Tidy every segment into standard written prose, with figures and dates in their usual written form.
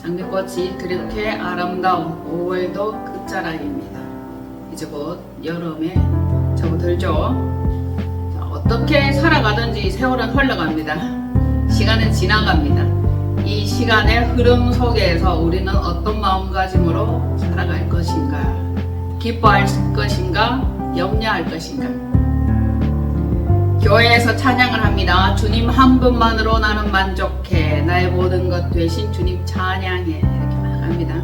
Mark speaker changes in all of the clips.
Speaker 1: 장미꽃이 그렇게 아름다운 5월도 끝자락입니다. 이제 곧 여름에 접어들죠. 어떻게 살아가든지 세월은 흘러갑니다. 시간은 지나갑니다. 이 시간의 흐름 속에서 우리는 어떤 마음가짐으로 살아갈 것인가, 기뻐할 것인가, 염려할 것인가. 교회에서 찬양을 합니다. 주님 한 분만으로 나는 만족해, 나의 모든 것 되신 주님 찬양해, 이렇게 막 합니다.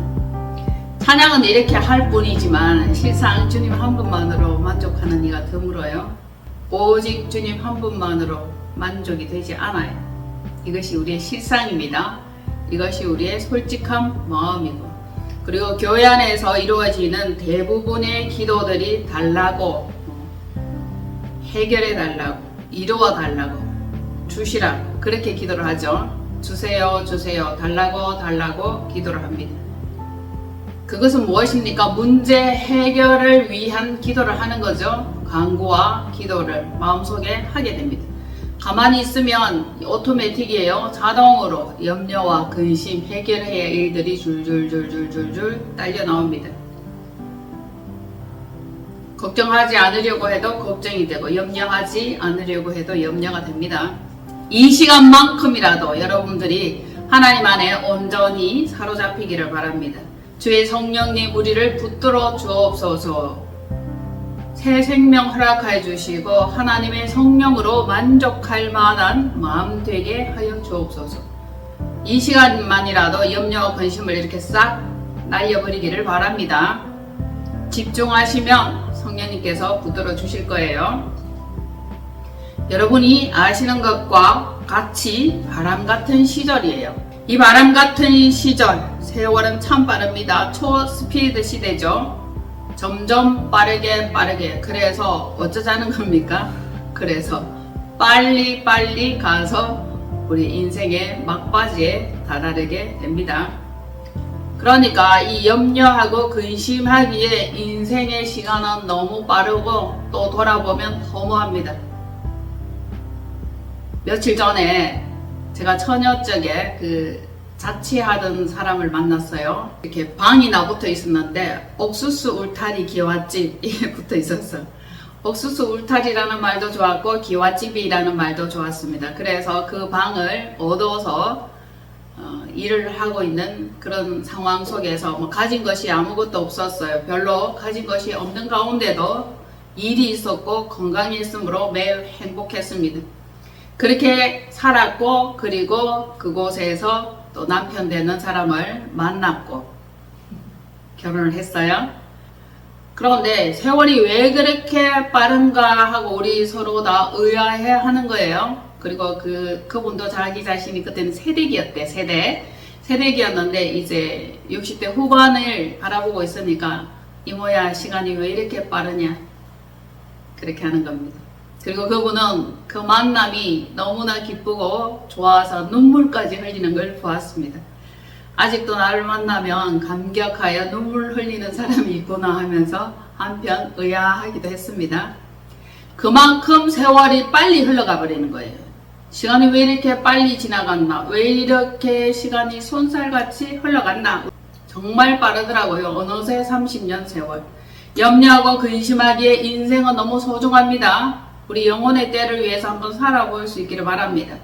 Speaker 1: 찬양은 이렇게 할 뿐이지만 실상 주님 한 분만으로 만족하는 이가 드물어요. 오직 주님 한 분만으로 만족이 되지 않아요. 이것이 우리의 실상입니다. 이것이 우리의 솔직한 마음이고, 그리고 교회 안에서 이루어지는 대부분의 기도들이 달라고, 해결해 달라고, 이루어 달라고, 주시라고 그렇게 기도를 하죠. 주세요, 주세요, 달라고, 달라고 기도를 합니다. 그것은 무엇입니까? 문제 해결을 위한 기도를 하는 거죠. 간구와 기도를 마음속에 하게 됩니다. 가만히 있으면 오토매틱이에요. 자동으로 염려와 근심, 해결해야 할 일들이 줄줄줄줄줄줄 딸려 나옵니다. 걱정하지 않으려고 해도 걱정이 되고, 염려하지 않으려고 해도 염려가 됩니다. 이 시간만큼이라도 여러분들이 하나님 안에 온전히 사로잡히기를 바랍니다. 주의 성령님 우리를 붙들어 주옵소서. 새 생명 허락하여 주시고 하나님의 성령으로 만족할 만한 마음 되게 하여 주옵소서. 이 시간만이라도 염려와 근심을 이렇게 싹 날려버리기를 바랍니다. 집중하시면 성령님께서 붙들어 주실 거예요. 여러분이 아시는 것과 같이 바람 같은 시절이에요. 이 바람 같은 시절, 세월은 참 빠릅니다. 초스피드 시대죠. 점점 빠르게, 그래서 어쩌자는 겁니까? 그래서 빨리 가서 우리 인생의 막바지에 다다르게 됩니다. 그러니까 이 염려하고 근심하기에 인생의 시간은 너무 빠르고 또 돌아보면 허무합니다. 며칠 전에 제가 처녀적에 자취하던 사람을 만났어요. 이렇게 방이나 붙어 있었는데 옥수수 울타리 기와집 이게 붙어 있었어. 옥수수 울타리라는 말도 좋았고 기와집이라는 말도 좋았습니다. 그래서 그 방을 얻어서 일을 하고 있는 그런 상황 속에서 가진 것이 아무것도 없었어요. 별로 가진 것이 없는 가운데도 일이 있었고 건강했으므로 매우 행복했습니다. 그렇게 살았고, 그리고 그곳에서 또 남편 되는 사람을 만났고 결혼을 했어요. 그런데 세월이 왜 그렇게 빠른가 하고 우리 서로 다 의아해 하는 거예요. 그리고 그분도 자기 자신이 그때는 새댁이었대. 새댁이었는데 이제 60대 후반을 바라보고 있으니까 이모야 시간이 왜 이렇게 빠르냐 그렇게 하는 겁니다. 그리고 그분은 그 만남이 너무나 기쁘고 좋아서 눈물까지 흘리는 걸 보았습니다. 아직도 나를 만나면 감격하여 눈물 흘리는 사람이 있구나 하면서 한편 의아하기도 했습니다. 그만큼 세월이 빨리 흘러가 버리는 거예요. 시간이 왜 이렇게 빨리 지나갔나? 왜 이렇게 시간이 손살같이 흘러갔나? 정말 빠르더라고요. 어느새 30년 세월. 염려하고 근심하기에 인생은 너무 소중합니다. 우리 영혼의 때를 위해서 한번 살아볼 수 있기를 바랍니다.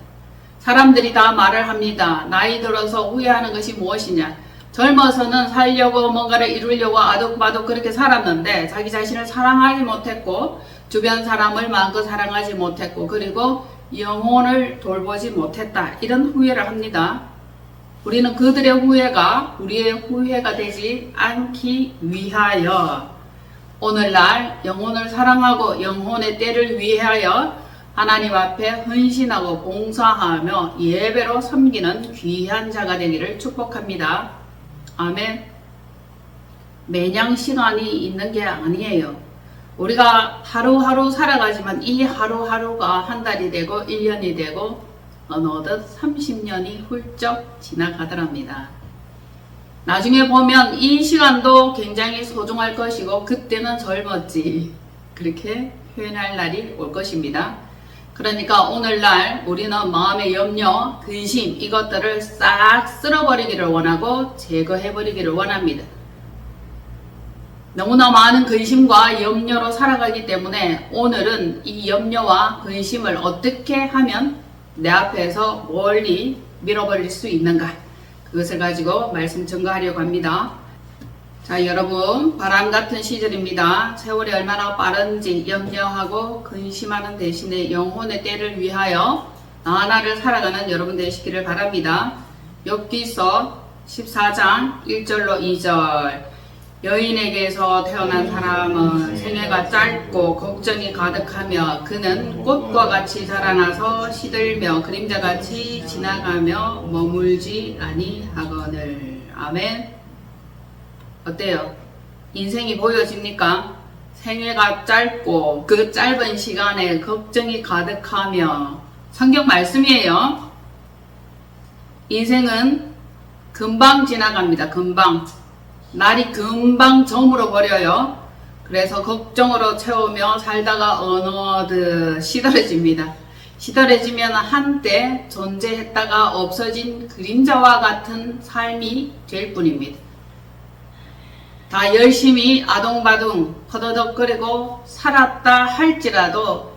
Speaker 1: 사람들이 다 말을 합니다. 나이 들어서 후회하는 것이 무엇이냐? 젊어서는 살려고 뭔가를 이루려고 아득바득 그렇게 살았는데 자기 자신을 사랑하지 못했고 주변 사람을 마음껏 사랑하지 못했고 그리고 영혼을 돌보지 못했다. 이런 후회를 합니다. 우리는 그들의 후회가 우리의 후회가 되지 않기 위하여 오늘날 영혼을 사랑하고 영혼의 때를 위하여 하나님 앞에 헌신하고 봉사하며 예배로 섬기는 귀한 자가 되기를 축복합니다. 아멘. 매냥 시간이 있는 게 아니에요. 우리가 하루하루 살아가지만 이 하루하루가 한 달이 되고 1년이 되고 어느덧 30년이 훌쩍 지나가더랍니다. 나중에 보면 이 시간도 굉장히 소중할 것이고 그때는 젊었지 그렇게 표현할 날이 올 것입니다. 그러니까 오늘날 우리는 마음의 염려, 근심 이것들을 싹 쓸어버리기를 원하고 제거해버리기를 원합니다. 너무나 많은 근심과 염려로 살아가기 때문에 오늘은 이 염려와 근심을 어떻게 하면 내 앞에서 멀리 밀어버릴 수 있는가, 그것을 가지고 말씀 전가하려고 합니다. 자, 여러분, 바람 같은 시절입니다. 세월이 얼마나 빠른지 염려하고 근심하는 대신에 영혼의 때를 위하여 나날을 살아가는 여러분 되시기를 바랍니다. 욥기서 14장 1절로 2절. 여인에게서 태어난 사람은 생애가 짧고 걱정이 가득하며 그는 꽃과 같이 자라나서 시들며 그림자같이 지나가며 머물지 아니하거늘. 아멘. 어때요? 인생이 보여집니까? 생애가 짧고 그 짧은 시간에 걱정이 가득하며, 성경 말씀이에요. 인생은 금방 지나갑니다. 금방. 날이 금방 저물어 버려요. 그래서 걱정으로 채우며 살다가 어느덧 시들어집니다. 시들어지면 한때 존재했다가 없어진 그림자와 같은 삶이 될 뿐입니다. 다 열심히 아동바둥 퍼더덕거리고 살았다 할지라도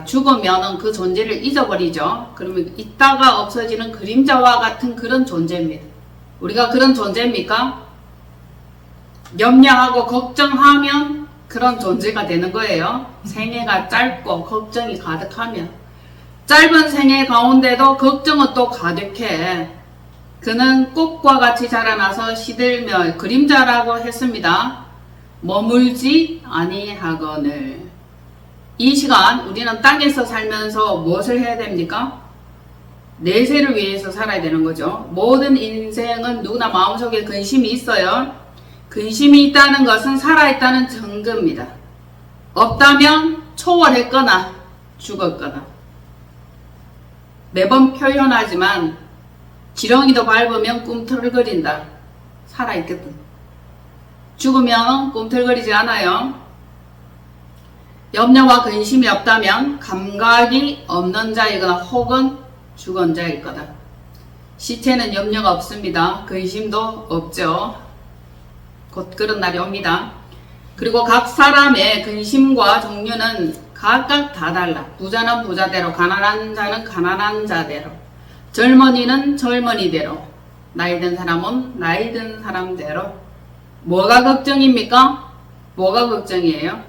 Speaker 1: 죽으면 그 존재를 잊어버리죠. 그러면 있다가 없어지는 그림자와 같은 그런 존재입니다. 우리가 그런 존재입니까? 염려하고 걱정하면 그런 존재가 되는 거예요. 생애가 짧고 걱정이 가득하면. 짧은 생애 가운데도 걱정은 또 가득해. 그는 꽃과 같이 자라나서 시들며 그림자라고 했습니다. 머물지 아니하거늘. 이 시간 우리는 땅에서 살면서 무엇을 해야 됩니까? 내세를 위해서 살아야 되는 거죠. 모든 인생은 누구나 마음속에 근심이 있어요. 근심이 있다는 것은 살아있다는 증거입니다. 없다면 초월했거나 죽었거나. 매번 표현하지만 지렁이도 밟으면 꿈틀거린다. 살아있거든. 죽으면 꿈틀거리지 않아요. 염려와 근심이 없다면 감각이 없는 자이거나 혹은 죽은 자일 거다. 시체는 염려가 없습니다. 근심도 없죠. 곧 그런 날이 옵니다. 그리고 각 사람의 근심과 종류는 각각 다 달라. 부자는 부자대로, 가난한 자는 가난한 자대로, 젊은이는 젊은이대로, 나이 든 사람은 나이 든 사람대로. 뭐가 걱정입니까? 뭐가 걱정이에요?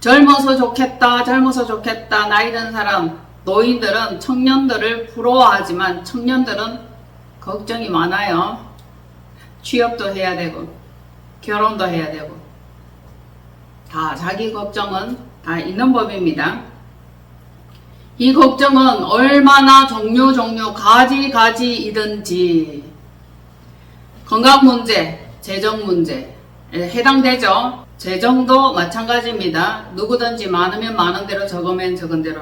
Speaker 1: 젊어서 좋겠다, 젊어서 좋겠다. 나이 든 사람, 노인들은 청년들을 부러워하지만 청년들은 걱정이 많아요. 취업도 해야 되고 결혼도 해야 되고 다 자기 걱정은 다 있는 법입니다. 이 걱정은 얼마나 종류 가지이든지 건강 문제, 재정 문제에 해당되죠. 재정도 마찬가지입니다. 누구든지 많으면 많은 대로, 적으면 적은 대로.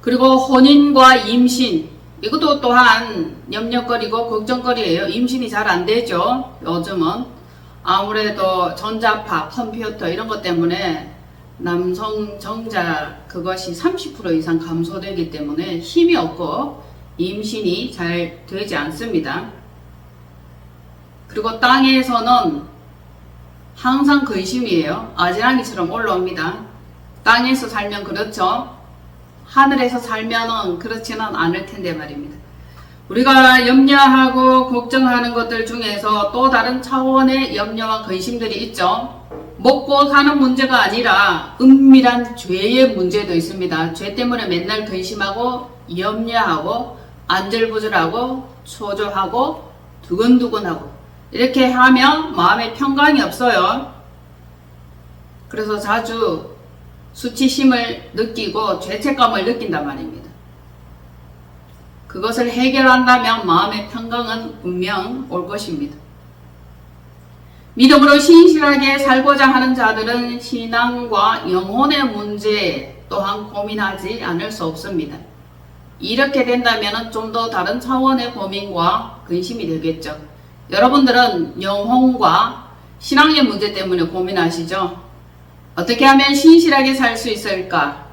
Speaker 1: 그리고 혼인과 임신, 이것도 또한 염려거리고 걱정거리예요. 임신이 잘 안 되죠. 요즘은 아무래도 전자파, 컴퓨터 이런 것 때문에 남성 정자 그것이 30% 이상 감소되기 때문에 힘이 없고 임신이 잘 되지 않습니다. 그리고 땅에서는 항상 근심이에요. 아지랑이처럼 올라옵니다. 땅에서 살면 그렇죠. 하늘에서 살면은 그렇지는 않을 텐데 말입니다. 우리가 염려하고 걱정하는 것들 중에서 또 다른 차원의 염려와 근심들이 있죠. 먹고 사는 문제가 아니라 은밀한 죄의 문제도 있습니다. 죄 때문에 맨날 근심하고 염려하고 안절부절하고 초조하고 두근두근하고 이렇게 하면 마음에 평강이 없어요. 그래서 자주 수치심을 느끼고 죄책감을 느낀단 말입니다. 그것을 해결한다면 마음의 평강은 분명 올 것입니다. 믿음으로 신실하게 살고자 하는 자들은 신앙과 영혼의 문제 또한 고민하지 않을 수 없습니다. 이렇게 된다면 좀 더 다른 차원의 고민과 근심이 되겠죠. 여러분들은 영혼과 신앙의 문제 때문에 고민하시죠? 어떻게 하면 신실하게 살 수 있을까?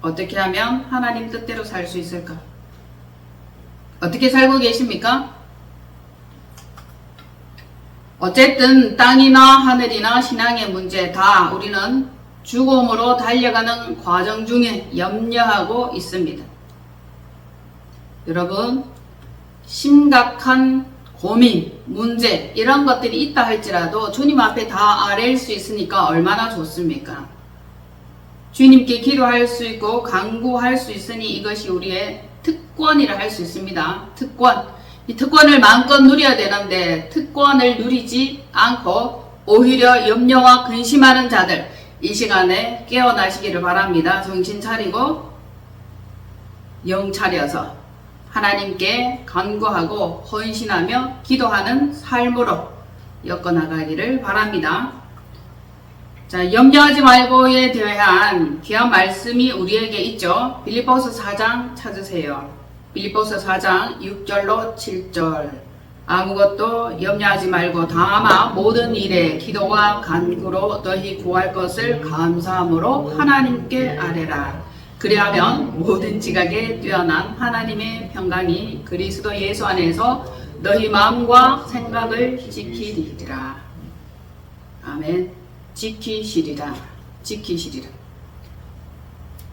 Speaker 1: 어떻게 하면 하나님 뜻대로 살 수 있을까? 어떻게 살고 계십니까? 어쨌든 땅이나 하늘이나 신앙의 문제 다 우리는 죽음으로 달려가는 과정 중에 염려하고 있습니다. 여러분, 심각한 고민, 문제 이런 것들이 있다 할지라도 주님 앞에 다 아뢰일 수 있으니까 얼마나 좋습니까? 주님께 기도할 수 있고 간구할 수 있으니 이것이 우리의 특권이라 할 수 있습니다. 특권. 이 특권을 마음껏 누려야 되는데 특권을 누리지 않고 오히려 염려와 근심하는 자들, 이 시간에 깨어나시기를 바랍니다. 정신 차리고 영 차려서 하나님께 간구하고 헌신하며 기도하는 삶으로 엮어나가기를 바랍니다. 자, 염려하지 말고에 대한 귀한 말씀이 우리에게 있죠. 빌립보서 4장 찾으세요. 빌립보서 4장 6절로 7절. 아무것도 염려하지 말고 다만 모든 일에 기도와 간구로 너희 구할 것을 감사함으로 하나님께 아뢰라. 그리하면 모든 지각에 뛰어난 하나님의 평강이 그리스도 예수 안에서 너희 마음과 생각을 지키리라. 아멘. 지키시리라. 지키시리라.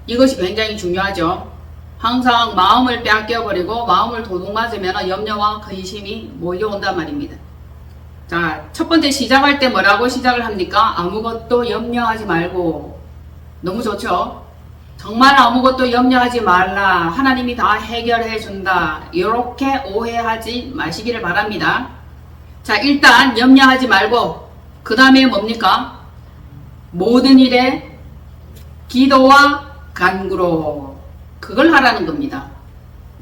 Speaker 1: 이것이 굉장히 중요하죠. 항상 마음을 빼앗겨버리고 마음을 도둑맞으면 염려와 근심이 몰려온단 말입니다. 자, 첫 번째 시작할 때 뭐라고 시작을 합니까? 아무것도 염려하지 말고. 너무 좋죠? 정말 아무것도 염려하지 말라. 하나님이 다 해결해 준다. 이렇게 오해하지 마시기를 바랍니다. 자, 일단 염려하지 말고 그 다음에 뭡니까? 모든 일에 기도와 간구로 그걸 하라는 겁니다.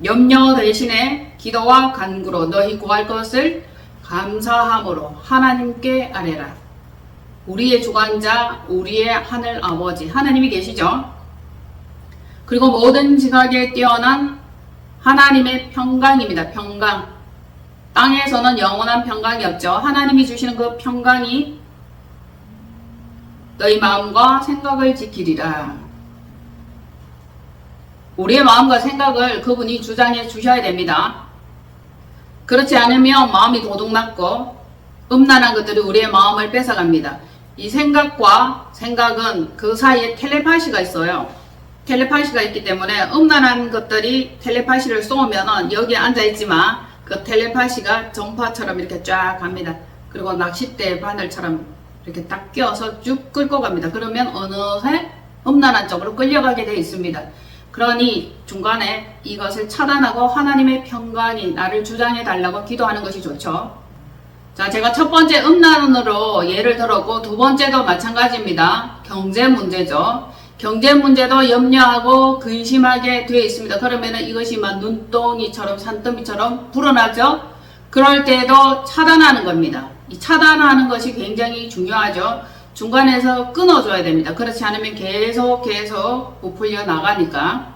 Speaker 1: 염려 대신에 기도와 간구로 너희 구할 것을 감사함으로 하나님께 아뢰라. 우리의 주관자, 우리의 하늘 아버지 하나님이 계시죠? 그리고 모든 지각에 뛰어난 하나님의 평강입니다. 평강. 땅에서는 영원한 평강이 없죠. 하나님이 주시는 그 평강이 너희 마음과 생각을 지키리라. 우리의 마음과 생각을 그분이 주장해 주셔야 됩니다. 그렇지 않으면 마음이 도둑맞고 음란한 것들이 우리의 마음을 뺏어갑니다. 이 생각과 생각은 그 사이에 텔레파시가 있어요. 텔레파시가 있기 때문에 음란한 것들이 텔레파시를 쏘면은 여기에 앉아있지만 그 텔레파시가 전파처럼 이렇게 쫙 갑니다. 그리고 낚싯대 바늘처럼 이렇게 딱 껴서 쭉 끌고 갑니다. 그러면 어느새 음란한 쪽으로 끌려가게 되어 있습니다. 그러니 중간에 이것을 차단하고 하나님의 평강이 나를 주장해 달라고 기도하는 것이 좋죠. 자, 제가 첫 번째 음란으로 예를 들었고 두 번째도 마찬가지입니다. 경제 문제죠. 경제 문제도 염려하고 근심하게 되어 있습니다. 그러면 이것이 막 눈덩이처럼 산더미처럼 불어나죠. 그럴 때도 차단하는 겁니다. 이 차단하는 것이 굉장히 중요하죠. 중간에서 끊어줘야 됩니다. 그렇지 않으면 계속 부풀려 나가니까.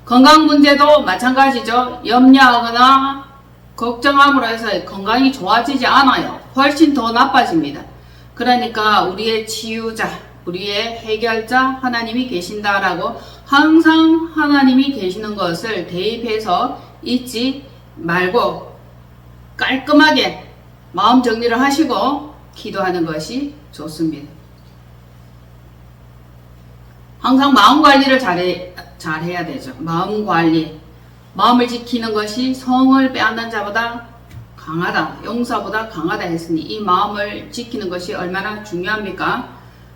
Speaker 1: 건강 문제도 마찬가지죠. 염려하거나 걱정함으로 해서 건강이 좋아지지 않아요. 훨씬 더 나빠집니다. 그러니까 우리의 치유자, 우리의 해결자 하나님이 계신다라고 항상 하나님이 계시는 것을 대입해서 잊지 말고 깔끔하게 마음 정리를 하시고 기도하는 것이 좋습니다. 항상 마음 관리를 잘해야 되죠. 마음 관리. 마음을 지키는 것이 성을 빼앗는 자보다 강하다. 용사보다 강하다 했으니 이 마음을 지키는 것이 얼마나 중요합니까?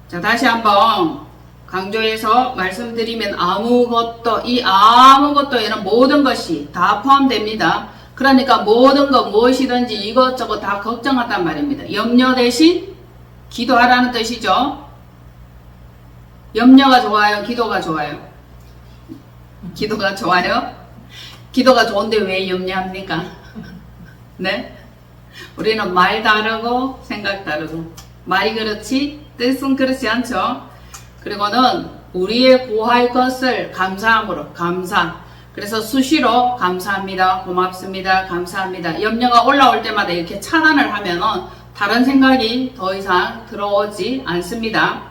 Speaker 1: 자, 다시 한번 강조해서 말씀드리면 아무것도에는 모든 것이 다 포함됩니다. 그러니까 모든 것 무엇이든지 이것저것 다 걱정한단 말입니다. 염려 대신 기도하라는 뜻이죠. 염려가 좋아요? 기도가 좋아요? 기도가 좋아요? 기도가 좋은데 왜 염려합니까? 네? 우리는 말 다르고 생각 다르고 말이 그렇지 뜻은 그렇지 않죠. 그리고는 우리의 구할 것을 감사함으로 감사. 그래서 수시로 감사합니다, 고맙습니다, 감사합니다. 염려가 올라올 때마다 이렇게 차단을 하면은 다른 생각이 더 이상 들어오지 않습니다.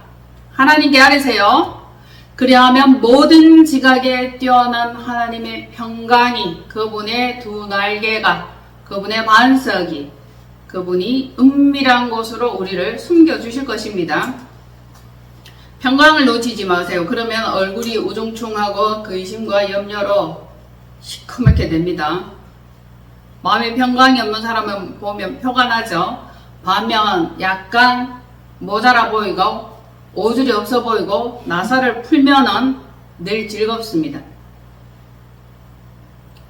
Speaker 1: 하나님께 아뢰세요. 그리하면 모든 지각에 뛰어난 하나님의 평강이, 그분의 두 날개가, 그분의 반석이, 그분이 은밀한 곳으로 우리를 숨겨주실 것입니다. 평강을 놓치지 마세요. 그러면 얼굴이 우중충하고 근심과 염려로 시커멓게 됩니다. 마음에 평강이 없는 사람은 보면 표가 나죠. 반면 약간 모자라 보이고 오줄이 없어 보이고 나사를 풀면은 늘 즐겁습니다.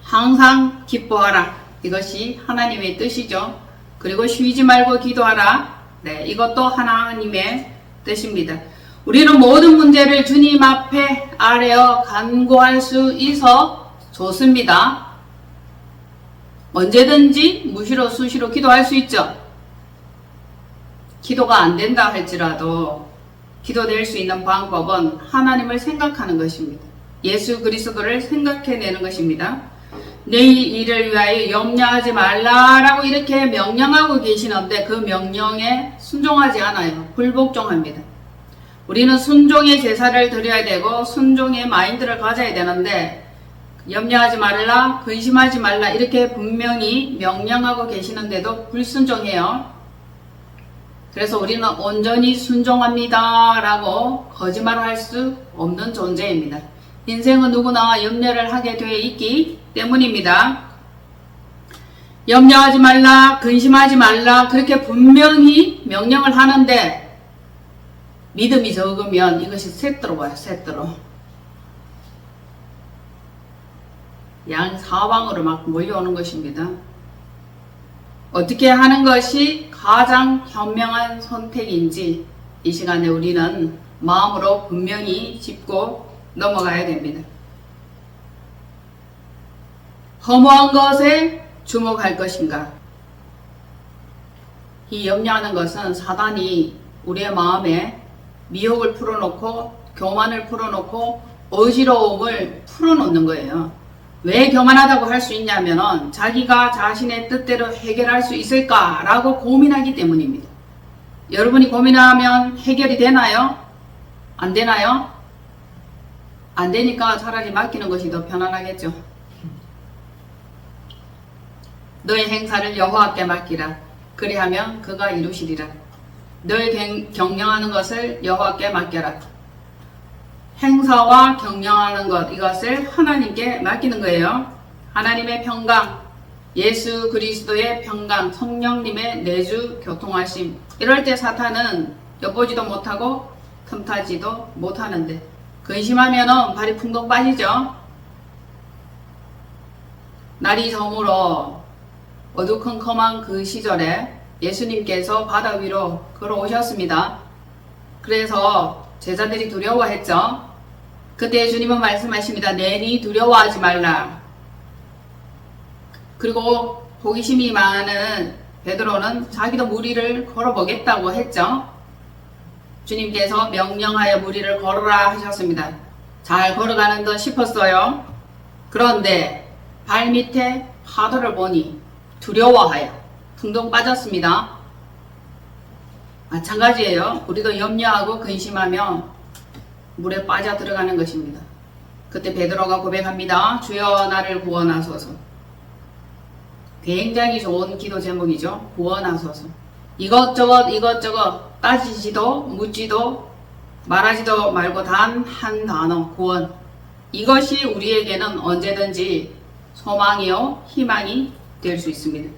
Speaker 1: 항상 기뻐하라. 이것이 하나님의 뜻이죠. 그리고 쉬지 말고 기도하라. 네, 이것도 하나님의 뜻입니다. 우리는 모든 문제를 주님 앞에 아뢰어 간구할 수 있어 좋습니다. 언제든지 무시로 수시로 기도할 수 있죠. 기도가 안 된다 할지라도 기도될 수 있는 방법은 하나님을 생각하는 것입니다. 예수 그리스도를 생각해내는 것입니다. 내 일을 위하여 염려하지 말라라고 이렇게 명령하고 계시는데 그 명령에 순종하지 않아요. 불복종합니다. 우리는 순종의 제사를 드려야 되고 순종의 마인드를 가져야 되는데 염려하지 말라, 근심하지 말라 이렇게 분명히 명령하고 계시는데도 불순종해요. 그래서 우리는 온전히 순종합니다 라고 거짓말할 수 없는 존재입니다. 인생은 누구나 염려를 하게 되어 있기 때문입니다. 염려하지 말라, 근심하지 말라 그렇게 분명히 명령을 하는데 믿음이 적으면 이것이 쇳도로 와요. 쇳도로. 양 사방으로 막 몰려오는 것입니다. 어떻게 하는 것이 가장 현명한 선택인지 이 시간에 우리는 마음으로 분명히 짚고 넘어가야 됩니다. 허무한 것에 주목할 것인가? 이 염려하는 것은 사단이 우리의 마음에 미혹을 풀어놓고 교만을 풀어놓고 어지러움을 풀어놓는 거예요. 왜 교만하다고 할 수 있냐면 자기가 자신의 뜻대로 해결할 수 있을까라고 고민하기 때문입니다. 여러분이 고민하면 해결이 되나요? 안 되나요? 안 되니까 차라리 맡기는 것이 더 편안하겠죠. 너의 행사를 여호와께 맡기라. 그리하면 그가 이루시리라. 너의 경영하는 것을 여호와께 맡겨라. 행사와 경영하는 것, 이것을 하나님께 맡기는 거예요. 하나님의 평강, 예수 그리스도의 평강, 성령님의 내주 교통하심. 이럴 때 사탄은 엿보지도 못하고 틈타지도 못하는데 근심하면 발이 풍덩 빠지죠. 날이 저물어 어두컴컴한 그 시절에 예수님께서 바다 위로 걸어오셨습니다. 그래서 제자들이 두려워했죠. 그때 주님은 말씀하십니다. 내니 두려워하지 말라. 그리고 호기심이 많은 베드로는 자기도 무리를 걸어보겠다고 했죠. 주님께서 명령하여 무리를 걸어라 하셨습니다. 잘 걸어가는 듯 싶었어요. 그런데 발밑에 파도를 보니 두려워하여 붕덩 빠졌습니다. 마찬가지예요. 우리도 염려하고 근심하며 물에 빠져 들어가는 것입니다. 그때 베드로가 고백합니다. 주여 나를 구원하소서. 굉장히 좋은 기도 제목이죠. 구원하소서. 이것저것 따지지도 묻지도 말하지도 말고 단 한 단어 구원. 이것이 우리에게는 언제든지 소망이요 희망이 될 수 있습니다.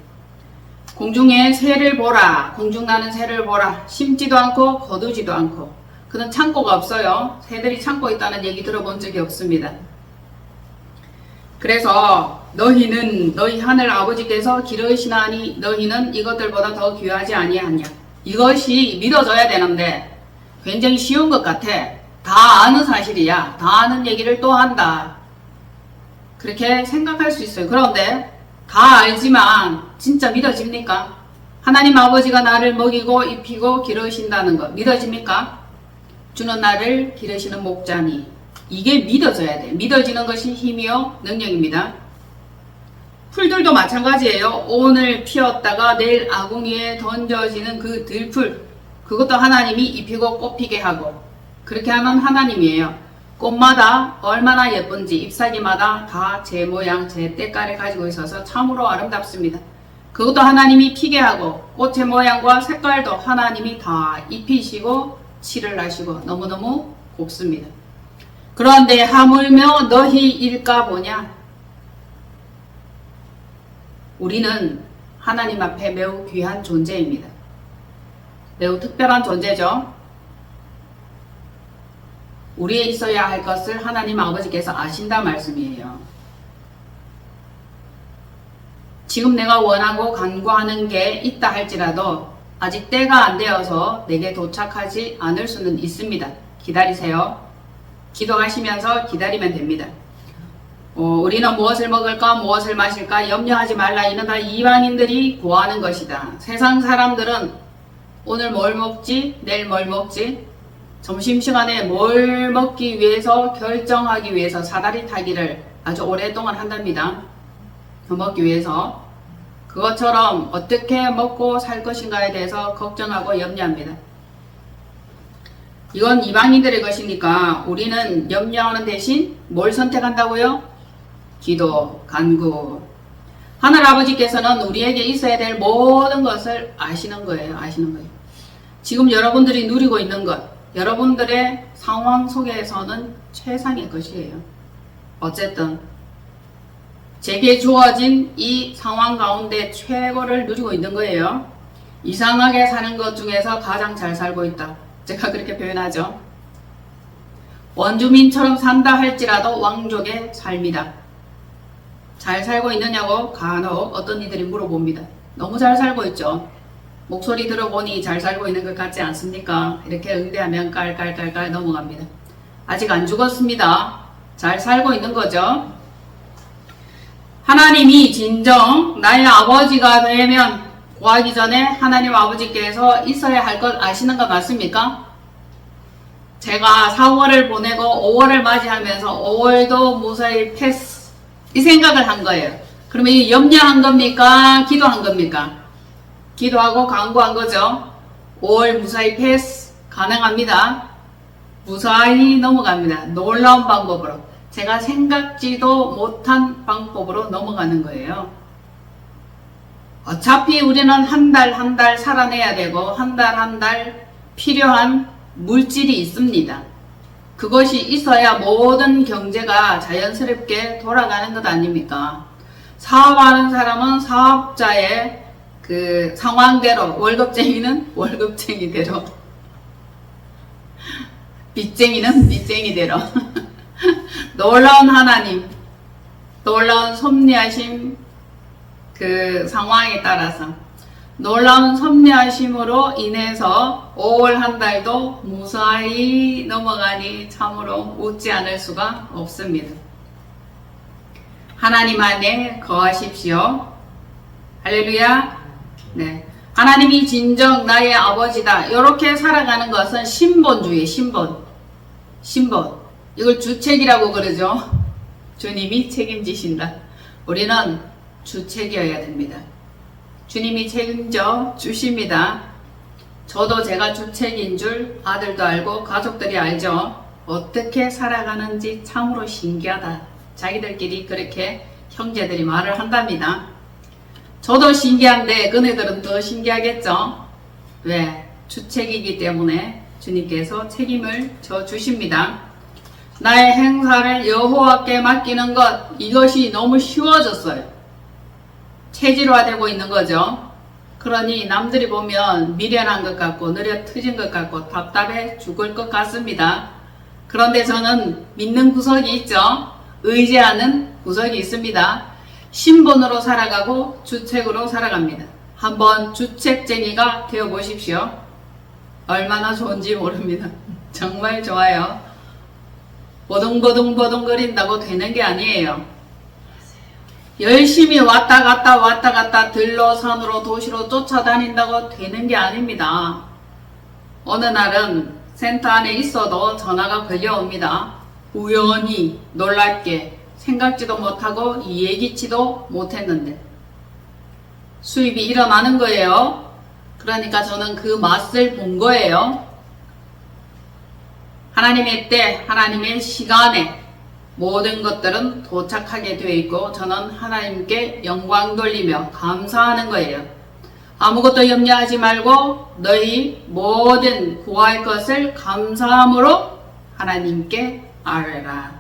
Speaker 1: 공중에 새를 보라. 공중 나는 새를 보라. 심지도 않고 거두지도 않고. 그는 창고가 없어요. 새들이 창고 있다는 얘기 들어본 적이 없습니다. 그래서 너희는 너희 하늘 아버지께서 기르시나니 너희는 이것들보다 더 귀하지 아니하냐. 이것이 믿어져야 되는데 굉장히 쉬운 것 같아. 다 아는 사실이야. 다 아는 얘기를 또 한다. 그렇게 생각할 수 있어요. 그런데 다 알지만 진짜 믿어집니까? 하나님 아버지가 나를 먹이고 입히고 기르신다는 것 믿어집니까? 주는 나를 기르시는 목자니. 이게 믿어져야 돼. 믿어지는 것이 힘이요 능력입니다. 풀들도 마찬가지예요. 오늘 피었다가 내일 아궁이에 던져지는 그 들풀, 그것도 하나님이 입히고 꽃피게 하고 그렇게 하는 하나님이에요. 꽃마다 얼마나 예쁜지 잎사귀마다 다 제 모양, 제 때깔을 가지고 있어서 참으로 아름답습니다. 그것도 하나님이 피게 하고 꽃의 모양과 색깔도 하나님이 다 입히시고 칠을 하시고 너무너무 곱습니다. 그런데 하물며 너희 일까 보냐? 우리는 하나님 앞에 매우 귀한 존재입니다. 매우 특별한 존재죠. 우리에 있어야 할 것을 하나님 아버지께서 아신다 말씀이에요. 지금 내가 원하고 간구하는 게 있다 할지라도 아직 때가 안 되어서 내게 도착하지 않을 수는 있습니다. 기다리세요. 기도하시면서 기다리면 됩니다. 우리는 무엇을 먹을까 무엇을 마실까 염려하지 말라. 이는 다 이방인들이 구하는 것이다. 세상 사람들은 오늘 뭘 먹지 내일 뭘 먹지 점심시간에 뭘 먹기 위해서 결정하기 위해서 사다리 타기를 아주 오랫동안 한답니다. 먹기 위해서. 그것처럼 어떻게 먹고 살 것인가에 대해서 걱정하고 염려합니다. 이건 이방인들의 것이니까 우리는 염려하는 대신 뭘 선택한다고요? 기도, 간구. 하늘아버지께서는 우리에게 있어야 될 모든 것을 아시는 거예요. 아시는 거예요. 지금 여러분들이 누리고 있는 것, 여러분들의 상황 속에서는 최상의 것이에요. 어쨌든 제게 주어진 이 상황 가운데 최고를 누리고 있는 거예요. 이상하게 사는 것 중에서 가장 잘 살고 있다. 제가 그렇게 표현하죠. 원주민처럼 산다 할지라도 왕족의 삶이다. 잘 살고 있느냐고 간혹 어떤 이들이 물어봅니다. 너무 잘 살고 있죠. 목소리 들어보니 잘 살고 있는 것 같지 않습니까? 이렇게 응대하면 깔깔깔깔 넘어갑니다. 아직 안 죽었습니다. 잘 살고 있는 거죠. 하나님이 진정 나의 아버지가 되면 구하기 전에 하나님 아버지께서 있어야 할 것 아시는 거 맞습니까? 제가 4월을 보내고 5월을 맞이하면서 5월도 무사히 패스 이 생각을 한 거예요. 그러면 이 염려한 겁니까? 기도한 겁니까? 기도하고 간구한 거죠. 5월 무사히 패스 가능합니다. 무사히 넘어갑니다. 놀라운 방법으로. 제가 생각지도 못한 방법으로 넘어가는 거예요. 어차피 우리는 한 달 한 달 살아내야 되고 한 달 한 달 필요한 물질이 있습니다. 그것이 있어야 모든 경제가 자연스럽게 돌아가는 것 아닙니까? 사업하는 사람은 사업자의 그 상황대로, 월급쟁이는 월급쟁이대로, 빚쟁이는 빚쟁이대로. 놀라운 하나님, 놀라운 섭리하심 그 상황에 따라서 놀라운 섭리하심으로 인해서 5월 한 달도 무사히 넘어가니 참으로 웃지 않을 수가 없습니다. 하나님 안에 거하십시오. 할렐루야. 네, 하나님이 진정 나의 아버지다. 이렇게 살아가는 것은 신본주의, 신본. 이걸 주책이라고 그러죠. 주님이 책임지신다. 우리는 주책이어야 됩니다. 주님이 책임져 주십니다. 저도 제가 주책인 줄 아들도 알고 가족들이 알죠. 어떻게 살아가는지 참으로 신기하다. 자기들끼리 그렇게 형제들이 말을 한답니다. 저도 신기한데 그네들은 더 신기하겠죠. 왜? 주책이기 때문에 주님께서 책임을 져 주십니다. 나의 행사를 여호와께 맡기는 것, 이것이 너무 쉬워졌어요. 체질화되고 있는 거죠. 그러니 남들이 보면 미련한 것 같고 느려 트진 것 같고 답답해 죽을 것 같습니다. 그런데 저는 믿는 구석이 있죠. 의지하는 구석이 있습니다. 신본으로 살아가고 주책으로 살아갑니다. 한번 주책쟁이가 되어보십시오. 얼마나 좋은지 모릅니다. 정말 좋아요. 보둥보둥보둥거린다고 되는 게 아니에요. 열심히 왔다 갔다 들로 산으로 도시로 쫓아다닌다고 되는 게 아닙니다. 어느 날은 센터 안에 있어도 전화가 걸려옵니다. 우연히 놀랍게 생각지도 못하고 예기치도 못했는데 수입이 일어나는 거예요. 그러니까 저는 그 맛을 본 거예요. 하나님의 때, 하나님의 시간에 모든 것들은 도착하게 되어 있고 저는 하나님께 영광 돌리며 감사하는 거예요. 아무것도 염려하지 말고 너희 모든 구할 것을 감사함으로 하나님께 아뢰라.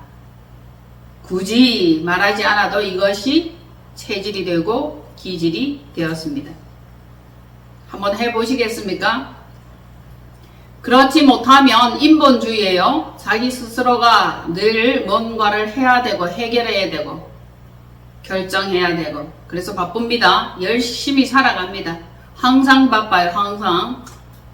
Speaker 1: 굳이 말하지 않아도 이것이 체질이 되고 기질이 되었습니다. 한번 해보시겠습니까? 그렇지 못하면 인본주의예요. 자기 스스로가 늘 뭔가를 해야 되고 해결해야 되고 결정해야 되고 그래서 바쁩니다. 열심히 살아갑니다. 항상 바빠요.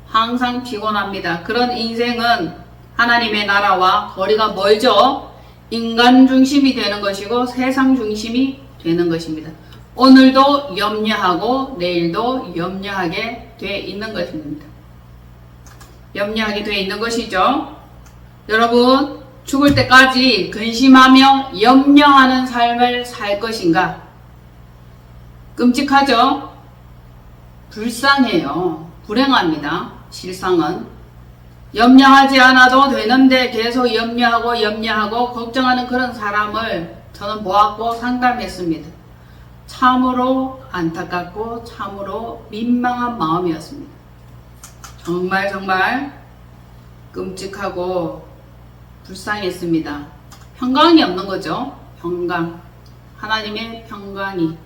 Speaker 1: 항상 피곤합니다. 그런 인생은 하나님의 나라와 거리가 멀죠. 인간 중심이 되는 것이고 세상 중심이 되는 것입니다. 오늘도 염려하고 내일도 염려하게 돼 있는 것입니다. 염려하게 돼 있는 것이죠. 여러분, 죽을 때까지 근심하며 염려하는 삶을 살 것인가? 끔찍하죠? 불쌍해요. 불행합니다. 실상은. 염려하지 않아도 되는데 계속 염려하고 걱정하는 그런 사람을 저는 보았고 상담했습니다. 참으로 안타깝고 참으로 민망한 마음이었습니다. 정말 끔찍하고 불쌍했습니다. 평강이 없는 거죠. 평강. 하나님의 평강이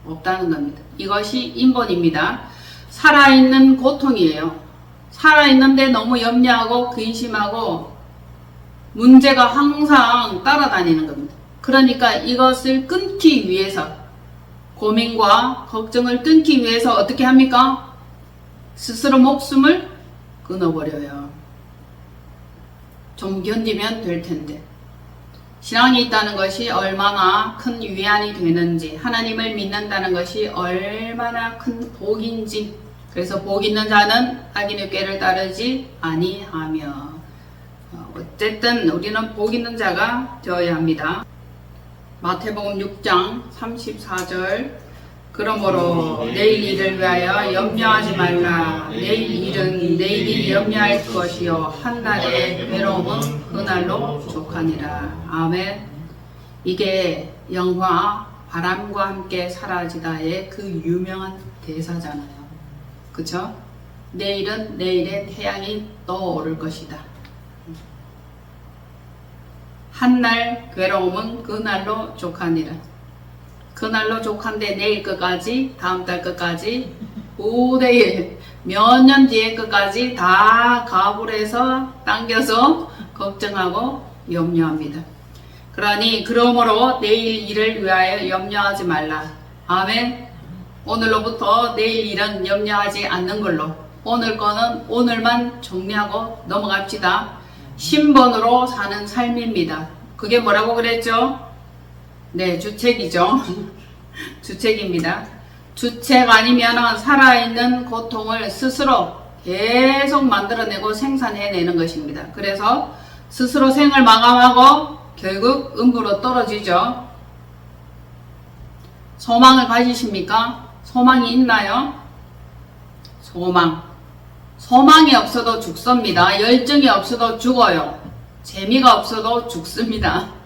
Speaker 1: 없다는 겁니다. 이것이 인본입니다. 살아있는 고통이에요. 살아있는데 너무 염려하고 근심하고 문제가 항상 따라다니는 겁니다. 그러니까 이것을 끊기 위해서 고민과 걱정을 끊기 위해서 어떻게 합니까? 스스로 목숨을 끊어버려요. 좀 견디면 될 텐데. 신앙이 있다는 것이 얼마나 큰 위안이 되는지, 하나님을 믿는다는 것이 얼마나 큰 복인지, 그래서 복 있는 자는 악인의 꾀를 따르지 아니하며, 어쨌든 우리는 복 있는 자가 되어야 합니다. 마태복음 6장 34절 그러므로 내일 일을 위하여 염려하지 말라. 내일 일은 내일이 염려할 것이요 한날의 괴로움은 그날로 족하니라. 아멘. 이게 영화 바람과 함께 사라지다의 그 유명한 대사잖아요. 그쵸? 내일은 내일의 태양이 떠오를 것이다. 한날 괴로움은 그날로 족하니라. 그날로 족한데 내일 끝까지, 다음 달 끝까지, 후대일 몇 년 뒤에 끝까지 다 가불해서 당겨서 걱정하고 염려합니다. 그러므로 내일 일을 위하여 염려하지 말라. 아멘. 오늘로부터 내일 일은 염려하지 않는 걸로 오늘 거는 오늘만 정리하고 넘어갑시다. 신번으로 사는 삶입니다. 그게 뭐라고 그랬죠? 네, 주책이죠. 주책입니다. 주책 아니면 살아있는 고통을 스스로 계속 만들어내고 생산해내는 것입니다. 그래서 스스로 생을 마감하고 결국 음부로 떨어지죠. 소망을 가지십니까? 소망이 있나요? 소망이 없어도 죽습니다. 열정이 없어도 죽어요. 재미가 없어도 죽습니다.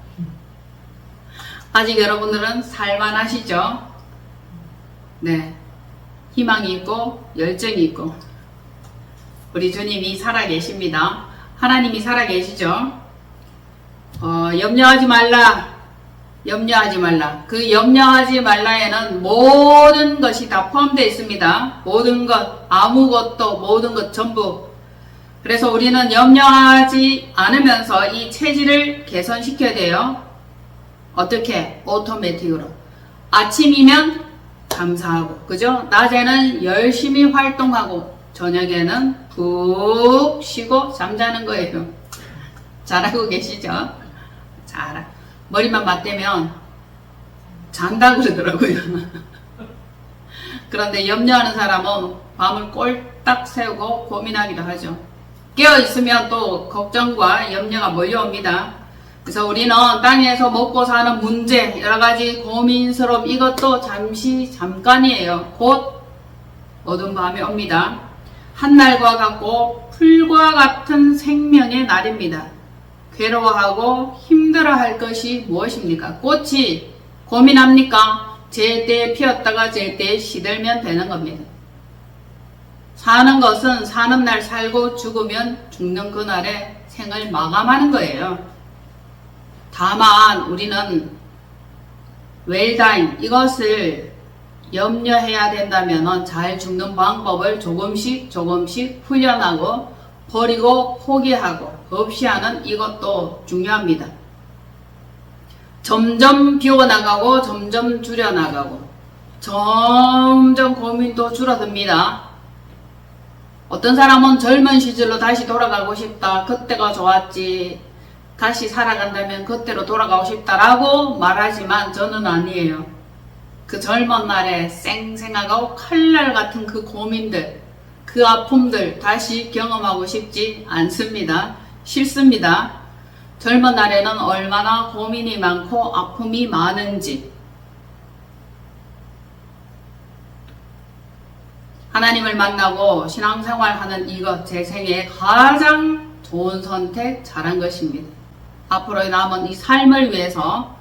Speaker 1: 아직 여러분들은 살만하시죠? 네. 희망이 있고 열정이 있고 우리 주님이 살아계십니다. 하나님이 살아계시죠? 염려하지 말라. 그 염려하지 말라에는 모든 것이 다 포함되어 있습니다. 모든 것, 아무것도, 모든 것 전부. 그래서 우리는 염려하지 않으면서 이 체질을 개선시켜야 돼요. 어떻게? 오토매틱으로. 아침이면 감사하고, 그죠? 낮에는 열심히 활동하고, 저녁에는 푹 쉬고 잠자는 거예요. 잘하고 계시죠? 머리만 맞대면 잔다 그러더라고요. 그런데 염려하는 사람은 밤을 꼴딱 새우고 고민하기도 하죠. 깨어있으면 또 걱정과 염려가 몰려옵니다. 그래서 우리는 땅에서 먹고 사는 문제, 여러가지 고민스러움, 이것도 잠깐이에요. 곧 어두운 밤이 옵니다. 한날과 같고 풀과 같은 생명의 날입니다. 괴로워하고 힘들어할 것이 무엇입니까? 꽃이 고민합니까? 제때에 피었다가 제때에 시들면 되는 겁니다. 사는 것은 사는 날 살고 죽으면 죽는 그날에 생을 마감하는 거예요. 다만 우리는 웰다잉 이것을 염려해야 된다면 잘 죽는 방법을 조금씩 훈련하고 버리고 포기하고 없이 하는 이것도 중요합니다. 점점 비워나가고 점점 줄여나가고 점점 고민도 줄어듭니다. 어떤 사람은 젊은 시절로 다시 돌아가고 싶다. 그때가 좋았지. 다시 살아간다면 그때로 돌아가고 싶다라고 말하지만 저는 아니에요. 그 젊은 날에 쌩쌩하고 칼날 같은 그 고민들, 그 아픔들 다시 경험하고 싶지 않습니다. 싫습니다. 젊은 날에는 얼마나 고민이 많고 아픔이 많은지 하나님을 만나고 신앙생활하는 이것 제 생애에 가장 좋은 선택 잘한 것입니다. 앞으로의 남은 이 삶을 위해서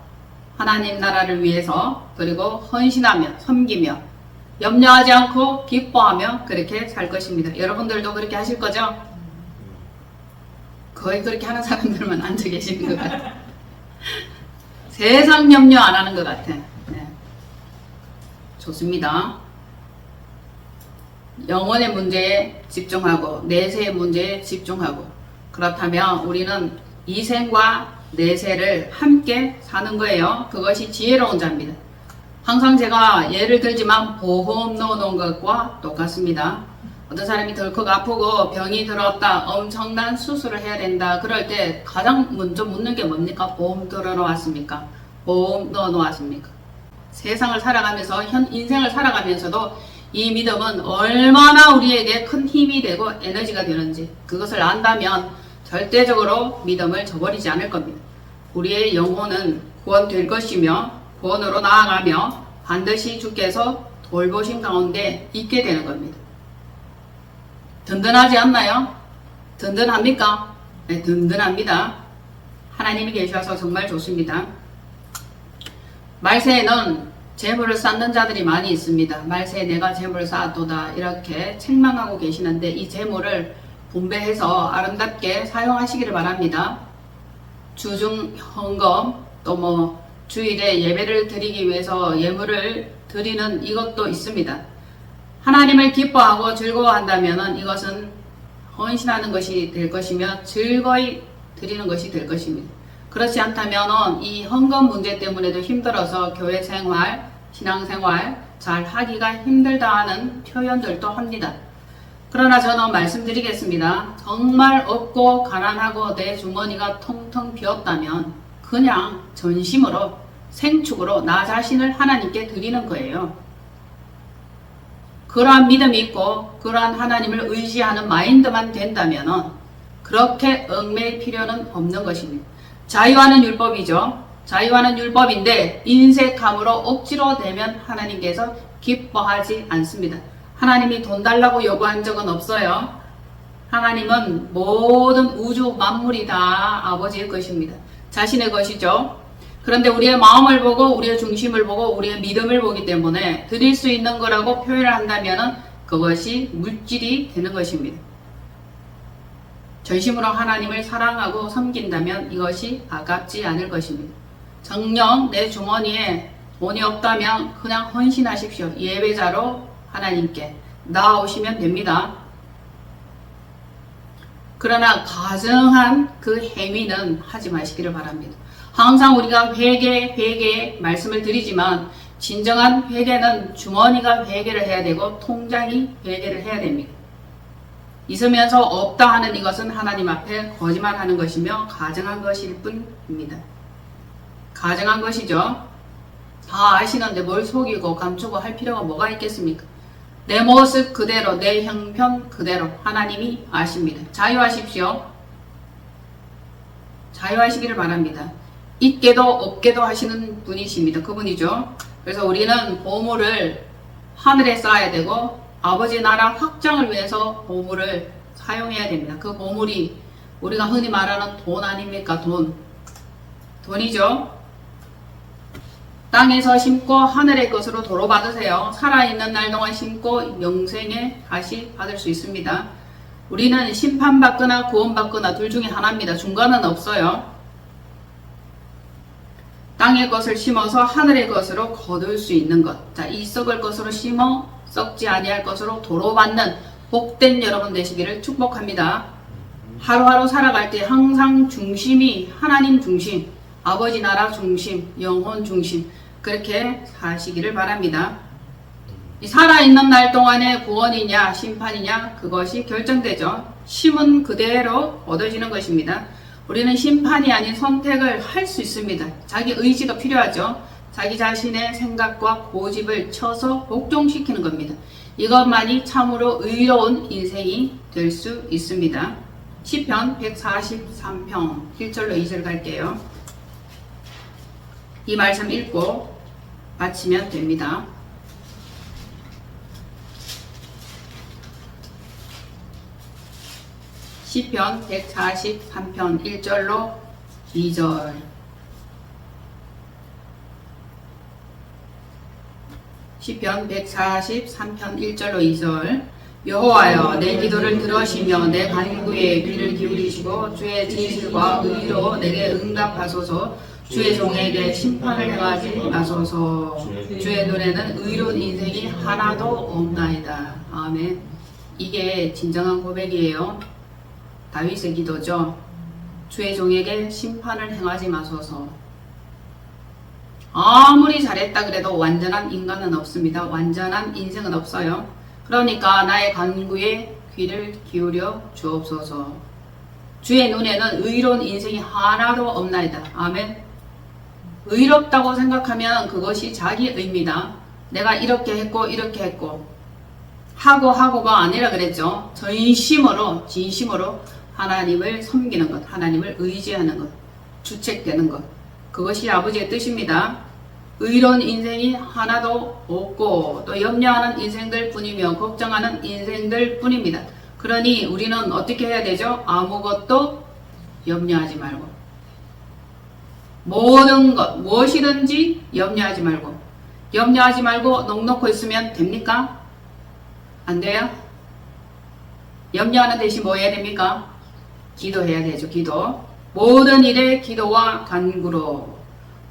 Speaker 1: 하나님 나라를 위해서 그리고 헌신하며 섬기며 염려하지 않고 기뻐하며 그렇게 살 것입니다. 여러분들도 그렇게 하실 거죠? 거의 그렇게 하는 사람들만 앉아 계시는 것 같아요. 세상 염려 안 하는 것 같아. 네. 좋습니다. 영혼의 문제에 집중하고 내세의 문제에 집중하고 그렇다면 우리는 이생과 내세를 함께 사는 거예요. 그것이 지혜로운 자입니다. 항상 제가 예를 들지만 보험 넣어놓은 것과 똑같습니다. 어떤 사람이 덜컥 아프고 병이 들었다, 엄청난 수술을 해야 된다. 그럴 때 가장 먼저 묻는 게 뭡니까? 보험 들어놓았습니까? 보험 넣어놓았습니까? 세상을 살아가면서 인생을 살아가면서도 이 믿음은 얼마나 우리에게 큰 힘이 되고 에너지가 되는지 그것을 안다면 절대적으로 믿음을 저버리지 않을 겁니다. 우리의 영혼은 구원될 것이며 구원으로 나아가며 반드시 주께서 돌보신 가운데 있게 되는 겁니다. 든든하지 않나요? 든든합니까? 네, 든든합니다. 하나님이 계셔서 정말 좋습니다. 말세에는 재물을 쌓는 자들이 많이 있습니다. 말세에 내가 재물을 쌓았도다 이렇게 책망하고 계시는데 이 재물을 분배해서 아름답게 사용하시기를 바랍니다. 주중 헌금 또 주일에 예배를 드리기 위해서 예물을 드리는 이것도 있습니다. 하나님을 기뻐하고 즐거워한다면 이것은 헌신하는 것이 될 것이며 즐거이 드리는 것이 될 것입니다. 그렇지 않다면 이 헌금 문제 때문에도 힘들어서 교회 생활, 신앙생활 잘 하기가 힘들다 하는 표현들도 합니다. 그러나 저는 말씀드리겠습니다. 정말 없고 가난하고 내 주머니가 텅텅 비었다면 그냥 전심으로 생축으로 나 자신을 하나님께 드리는 거예요. 그러한 믿음이 있고 그러한 하나님을 의지하는 마인드만 된다면 그렇게 얽매일 필요는 없는 것입니다. 자유하는 율법이죠. 자유하는 율법인데 인색함으로 억지로 되면 하나님께서 기뻐하지 않습니다. 하나님이 돈 달라고 요구한 적은 없어요. 하나님은 모든 우주 만물이 다 아버지의 것입니다. 자신의 것이죠. 그런데 우리의 마음을 보고 우리의 중심을 보고 우리의 믿음을 보기 때문에 드릴 수 있는 거라고 표현을 한다면 그것이 물질이 되는 것입니다. 전심으로 하나님을 사랑하고 섬긴다면 이것이 아깝지 않을 것입니다. 정녕 내 주머니에 돈이 없다면 그냥 헌신하십시오. 예배자로 하나님께 나아오시면 됩니다. 그러나 가증한 그 행위는 하지 마시기를 바랍니다. 항상 우리가 회개 말씀을 드리지만 진정한 회개는 주머니가 회개를 해야 되고 통장이 회개를 해야 됩니다. 있으면서 없다 하는 이것은 하나님 앞에 거짓말하는 것이며 가증한 것일 뿐입니다. 가증한 것이죠. 다 아시는데 뭘 속이고 감추고 할 필요가 뭐가 있겠습니까? 내 모습 그대로 내 형편 그대로 하나님이 아십니다. 자유하십시오. 자유하시기를 바랍니다. 있게도 없게도 하시는 분이십니다. 그분이죠. 그래서 우리는 보물을 하늘에 쌓아야 되고 아버지 나라 확장을 위해서 보물을 사용해야 됩니다. 그 보물이 우리가 흔히 말하는 돈 아닙니까? 돈이죠. 땅에서 심고 하늘의 것으로 도로 받으세요. 살아있는 날 동안 심고 영생에 다시 받을 수 있습니다. 우리는 심판받거나 구원받거나 둘 중에 하나입니다. 중간은 없어요. 땅의 것을 심어서 하늘의 것으로 거둘 수 있는 것. 자, 이 썩을 것으로 심어 썩지 아니할 것으로 도로 받는 복된 여러분 되시기를 축복합니다. 하루하루 살아갈 때 항상 중심이 하나님 중심, 아버지 나라 중심, 영혼 중심 그렇게 사시기를 바랍니다. 살아있는 날 동안의 구원이냐 심판이냐 그것이 결정되죠. 심은 그대로 얻어지는 것입니다. 우리는 심판이 아닌 선택을 할 수 있습니다. 자기 의지가 필요하죠. 자기 자신의 생각과 고집을 쳐서 복종시키는 겁니다. 이것만이 참으로 의로운 인생이 될 수 있습니다. 시편 143편 1절로 2절 갈게요. 이 말씀 읽고 마치면 됩니다. 시편 143편 1절로 2절. 시편 143편 1절로 2절. 여호와여 내 기도를 들으시며 내 간구에 귀를 기울이시고 주의 진실과 의로 내게 응답하소서. 주의 종에게 심판을 행하지 마소서. 주의 눈에는 의로운 인생이 하나도 없나이다. 아멘. 이게 진정한 고백이에요. 다윗의 기도죠. 주의 종에게 심판을 행하지 마소서. 아무리 잘했다 그래도 완전한 인간은 없습니다. 완전한 인생은 없어요. 그러니까 나의 간구에 귀를 기울여 주옵소서. 주의 눈에는 의로운 인생이 하나도 없나이다. 아멘. 의롭다고 생각하면 그것이 자기 의입니다. 내가 이렇게 했고 이렇게 했고 하고가 아니라 그랬죠. 진심으로 하나님을 섬기는 것, 하나님을 의지하는 것, 주책되는 것, 그것이 아버지의 뜻입니다. 의로운 인생이 하나도 없고 또 염려하는 인생들 뿐이며 걱정하는 인생들 뿐입니다. 그러니 우리는 어떻게 해야 되죠? 아무것도 염려하지 말고 모든 것, 무엇이든지 염려하지 말고 넉넉히 있으면 됩니까? 안 돼요? 염려하는 대신 뭐 해야 됩니까? 기도해야 되죠. 기도. 모든 일에 기도와 간구로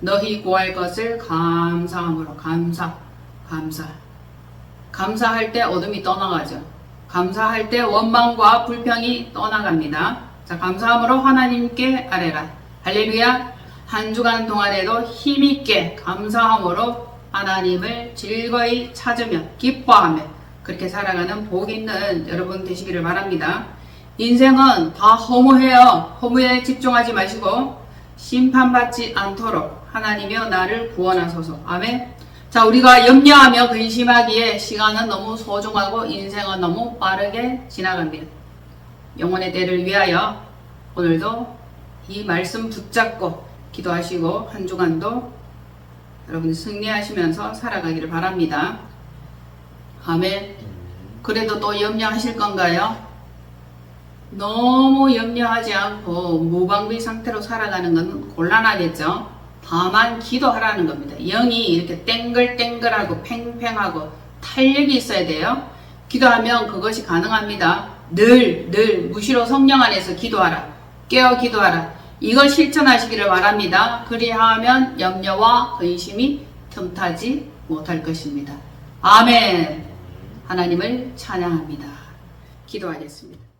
Speaker 1: 너희 구할 것을 감사함으로. 감사할 때 어둠이 떠나가죠. 감사할 때 원망과 불평이 떠나갑니다. 자, 감사함으로 하나님께 아뢰라. 할렐루야. 한 주간 동안에도 힘있게 감사함으로 하나님을 즐거이 찾으며 기뻐하며 그렇게 살아가는 복 있는 여러분 되시기를 바랍니다. 인생은 다 허무해요. 허무에 집중하지 마시고 심판받지 않도록 하나님이여 나를 구원하소서. 아멘. 자, 우리가 염려하며 근심하기에 시간은 너무 소중하고 인생은 너무 빠르게 지나갑니다. 영혼의 때를 위하여 오늘도 이 말씀 붙잡고 기도하시고 한 주간도 여러분 승리하시면서 살아가기를 바랍니다. 아멘. 그래도 또 염려하실 건가요? 너무 염려하지 않고 무방비 상태로 살아가는 건 곤란하겠죠. 다만 기도하라는 겁니다. 영이 이렇게 땡글땡글하고 팽팽하고 탄력이 있어야 돼요. 기도하면 그것이 가능합니다. 늘 무시로 성령 안에서 기도하라. 깨어 기도하라. 이걸 실천하시기를 바랍니다. 그리하면 염려와 근심이 틈타지 못할 것입니다. 아멘. 하나님을 찬양합니다. 기도하겠습니다.